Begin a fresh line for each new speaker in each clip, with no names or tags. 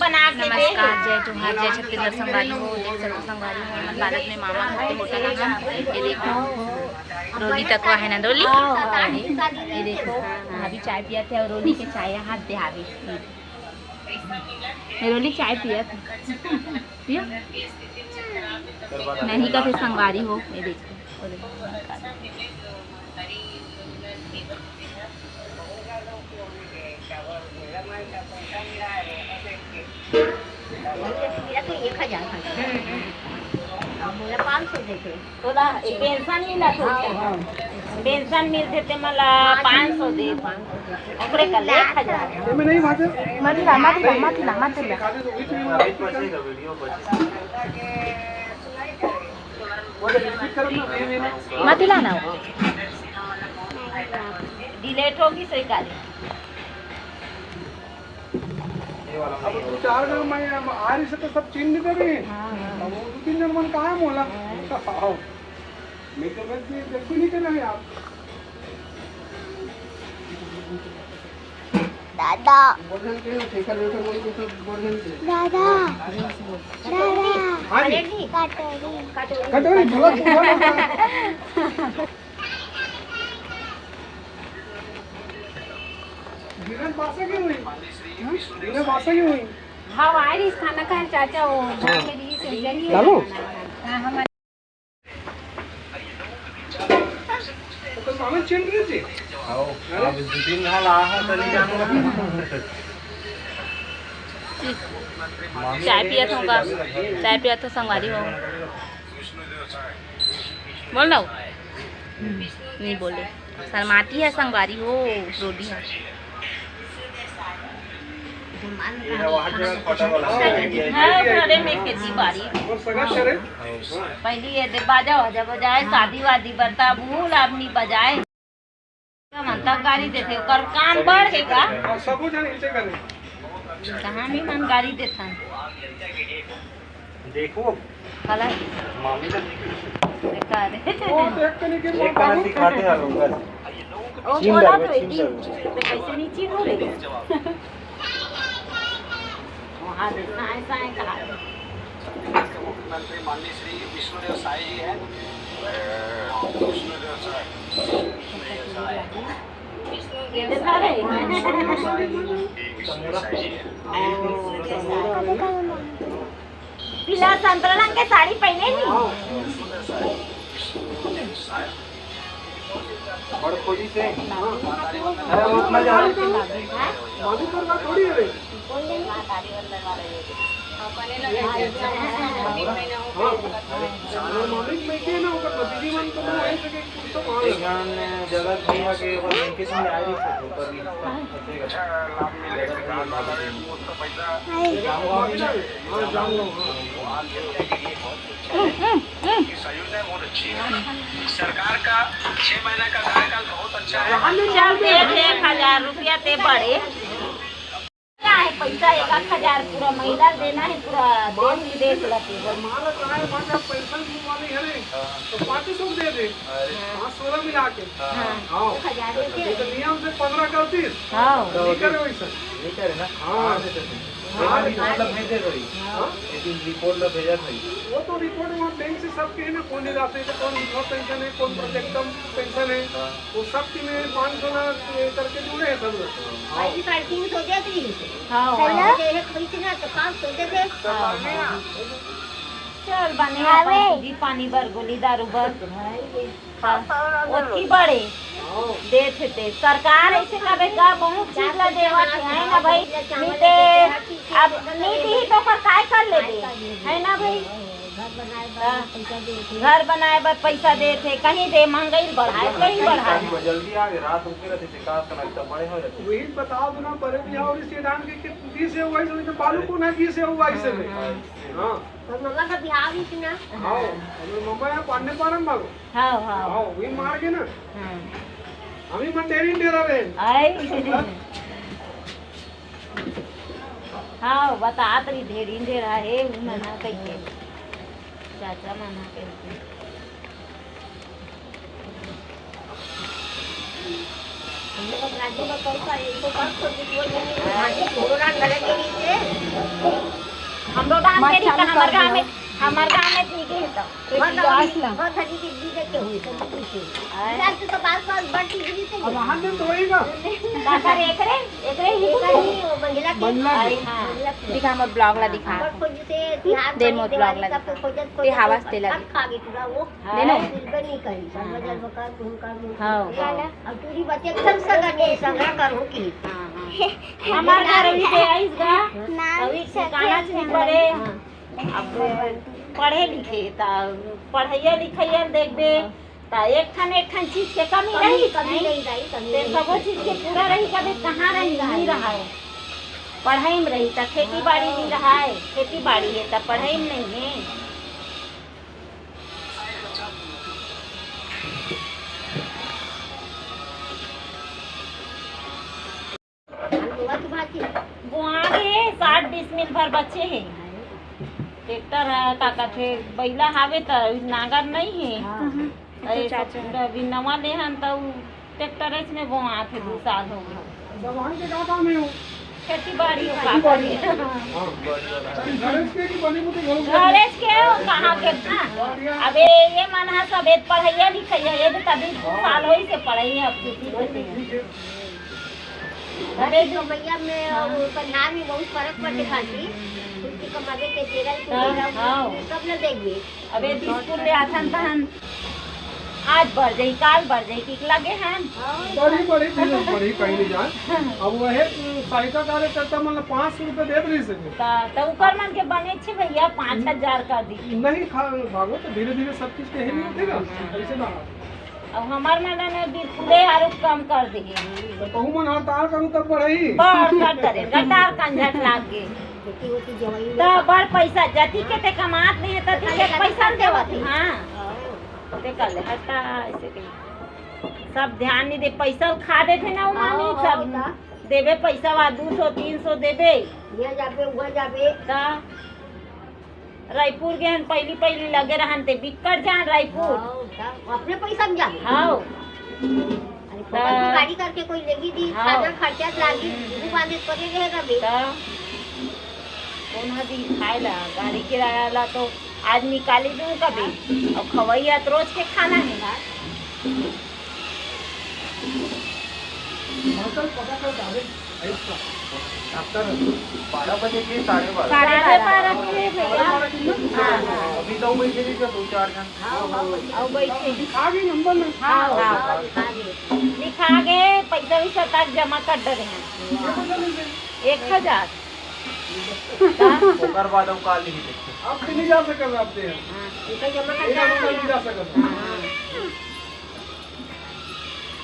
बना के दे।
नमस्कार, जय जोहार, जय छत्तीसगढ़ संगवारी हो। देख सकते संगवारी हो मन भारत में मामा घर के होटल है। ये देखो रोली तकवा है ना रोली। ये देखो भाभी चाय पिया थे और रोली के चाय हाथ दे हावी। रोली चाय पिया थे पिया नहीं का फिर संगवारी हो। ये देखो
मेरा 500 देखे तोला पेंशन मिला तो पेंशन मिलते ते मला 500 दे ओकरे का 1000
मैं नहीं भाते
माथिला ना
डिलेट होगी सरकारी।
अब 4 जन मैं आ रही से तो सब चीन नहीं दे रही। अब 2-3 जन मन कहाँ मोला मैं तो बस देखो नहीं कर रहे आप
दादा
बोर्डन के ठेका लेकर बोल के सब बोर्डन के
दादा
हां जी कटोरी झोला बिना बासा की हुई बिना बासा की हुई।
हाँ आयरिस खाना खाए चाचा वो मेरी से जरिए
डालो
हमारे
तो मामे चेंज रही थी।
आओ अब 2-3 घाल आ है तो नहीं जानो।
चाय पिया था संगवारी हो। बोल रहा हूँ नहीं बोले शर्माती है संगवारी हो रोली है।
घरे में खेती बाड़ी
और सगा करे
पहले ये दे बाजा वाजा बजाए शादी वादी बरता भूल आदमी बजाए मनता गाड़ी देते कर काम बढ़ेगा
और सब जन इसे करे
कहाँ भी मन गाड़ी देता
देखो
खला
मामी का
देखा रे
वो देख के नहीं के
एक बार दिखाते हैं लोग बस
ओ बोला तो इतनी कैसे नीचे हो रही वहाँ देखना ऐसा है कहा
मुख्यमंत्री माननीय श्री विष्णुदेव साई जी हैं। विष्णुदेव साई
देखा रे पीला संतरा रंग के साड़ी पहने नी
बड़ खोजी से अरे उतना जा
मामी पर बात थोड़ी है मामी में के ना होगा दीदी मन को वही से के तो मार
एक जगह भैया के बस इनके से आ रही थी ऊपर भी
योजना बहुत अच्छी है। सरकार का 6 महीने का कार्यकाल बहुत अच्छा है।
चल दे 1000 रुपया ते बड़े क्या है पैसा 1000 पूरा महिला देना है पूरा देश विदेश लगे
माल का है मां पेंशन वाली है रे तो 500 दे दे 16 मिला के हां
1000 दे
तो नियम से 15 करती
हां
नहीं करे वैसा
नहीं करे ना
हां
मतलब भेजे करी एक रिपोर्ट ला भेजा था
वो तो रिपोर्ट वहाँ बैंक से सबके है ना कौन राशि है कौन विधवा पेंशन है कौन प्रोजेक्टम पेंशन है वो सब की में 500 ना करके जुड़े हैं सब लोग।
भाई 350 दे दी हां एक पैसे ना तो 500 दे दे चल बने जी पानी भर गोली दारू भर ओती बड़े देते थे सरकार ऐसे कबे का बहुत चीज ला देवत है ना भाई नीते अब नीति ही तो पर काय कर ले है ना भाई घर बनाए बर पैसा देते कहीं दे महंगाई बढ़ाए कहीं बढ़ाए
जल्दी आ गए रात रुके रहते थे का कनेक्ट बड़े हो जाते
वही बताओ ना बड़े बिहार और इस धान के कितनी से हुआ इसमें बालू को ना की से हुआ इसे में हां
तो मम्मा का बियाह भी थी ना
हां और मम्मा या पांडे पारम बागो
हां हां
हां वही मार के ना
हां
हम ही मन डेरी डेरा रे
आई हां बता तरी ढेरी ढेरा है मना कहिए चाचा मना करके ये तो राज्य में पैसा 105 कोरोना करे के लिए हमरो गांव के नहीं हमार गांव में ठीक है तो
अब वहाँ दिन तो होएगा
दादा एकरे ही
दिखा मोर ब्लॉग ला दिखा दे मोर ब्लॉग ला ते हवास ते लगे दे नो
हमार घर भी दे आइस गा अभी गाना नहीं पढ़े अब पढ़े लिखे ता पढ़ैया लिखैया देखबे ता एक ठन चीज के कमी रही ते सबो चीज के पूरा रही कभी कहाँ रही नहीं रहा है पढ़ाई में रही ता खेती बाड़ी नहीं रहा है खेती बाड़ी है ता पढ़ाई में नहीं है बुआ के 60 डिसमिल भर बच्चे हैं ट्रैक्टर है का कहते बैला हावे त नागर नहीं है अभी नवा ले हन तो ट्रैक्टर में बुआ थे 2 साल हो गए
जवान के क्या काम है वो
खेती बाड़ी का करी
गणेश के की बनी मुझे
गणेश के कहाँ के अबे ये मन है सब एक पढ़ैया लिखैया ये तो तभी 2 साल होई से पढ़ाई है अब खेती करते हैं
अरे जो भैया में ऊपर नाम ही बहुत फर्क पड़े खाती उसकी कमावे के तेरा कब न देखबे
अबे स्कूल ले आथन तहन आज बढ़ जाई काल बढ़ जाई ठीक लगे हैं
बड़ी कहीं नहीं जाए अब वह सहायता कार्यकर्ता मतलब 500 रुपए दे रही से
तो ऊपर मन के बने छे भैया 5,000 का दी
नहीं भागो तो धीरे धीरे सब चीज के ही मिलेगा ऐसे ना
अब हमार मैडम ने बिल्कुल आरोप कम कर दिए
तो कहूँ मन हड़ताल करूँ तब बढ़ई
बड़ कर करे गटार कंजट लाग गे तो बड़ पैसा जति के ते कमात नहीं है तति के पैसा देवती हां ते कर ले हटा ऐसे के सब ध्यान नहीं दे पैसा खा देते ना मानी सब देवे पैसा वा 200 300 देवे
ये जाबे वो जाबे
ता रायपुर गए पहली लगे रहन ते बिकट जान रायपुर
अपने पैसा में जाबे
हां
गाड़ी करके कोई लेगी दी खाना खर्चा लागी वो बांधे पड़े रहेगा बेटा
कौन हदी खाएला गाड़ी किराया ला तो आज निकाली दूं कभी और खवैया तो रोज के खाना है ना
पता कर डाले ऐसा
आफ्टर 12 बजे के 12:30
साढ़े 12 के भैया
अभी तो बैठे नहीं 2-4 जन
और बैठे
आ गई नंबर में
हाँ लिखा गए पैसा भी तक जमा कर दे रहे हैं 1000
ओकर बाद अब काल ही देखते
आप नहीं जा सकते आप दे
जमा
नहीं जा सकते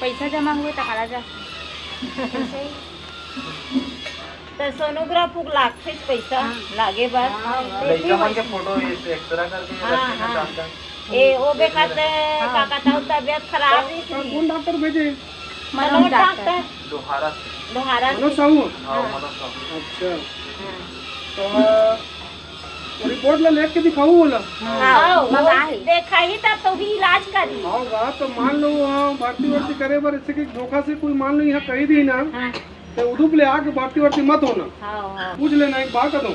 पैसा जमा हुए तो हारा जा
तो सोनोग्राफ लागते पैसा लागे बस
लड़का मन के फोटो एक्सरा करके रखते हैं
ए ओ बेखाते काका ताऊ तबीयत खराब रही थी
कौन डॉक्टर भेजे
मनोज डॉक्टर लोहारा
मनोज साहू
हाँ मतलब सब
अच्छा तो रिपोर्ट ला लेके दिखाऊं बोला
देखा ही तब तो भी इलाज करी
हाँ बात तो मान लो भर्ती करे बर इससे कि धोखा से कोई मान लो यहाँ कही दी ना तो उधुप ले आके भर्ती मत होना पूछ लेना एक बात करूँ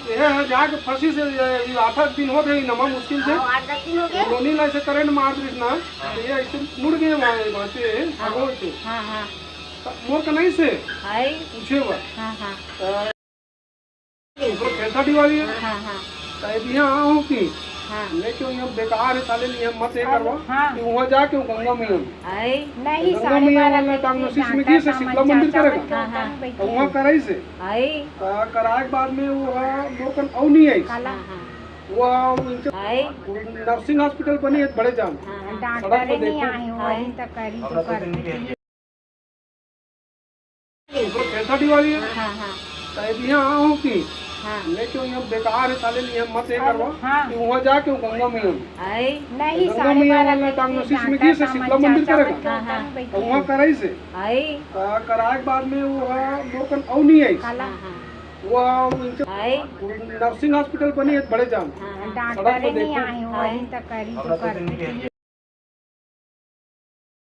यह है जाके फंसी से 8 दिन हो गए नमा मुश्किल से
8-10 दिन हो गए
रोनी ला से करंट मार दी ना तो ये ऐसे मुड़ गए वहाँ से मोर का नहीं से पूछे बा खेती वाली है यहाँ हूँ की लेकिन यहाँ बेकार है साले लिए मत ये करवा कि वहाँ जाके गंगा मैया
नहीं
गंगा मैया वाला डायग्नोसिस में की से शीतला मंदिर करेगा तो वहाँ कराई से कराए के बाद में वो मोकन औ नहीं आई वो नर्सिंग हॉस्पिटल बनी है बड़े जान
डॉक्टर नहीं आए वही तक करी तो कर
खेती वाली है यहाँ हूँ की लेकिन यहाँ बेकार है साले लिए मत ये करवा कि वहाँ जाके गंगा मैया
नहीं
गंगा मैया वाला डायग्नोसिस में की से शीतला मंदिर करेगा तो वहाँ कराई से कराए के बाद में वो मोकन औ नहीं आई वो नर्सिंग हॉस्पिटल बनी है बड़े जान
डॉक्टर नहीं आए वही तक करी तो कर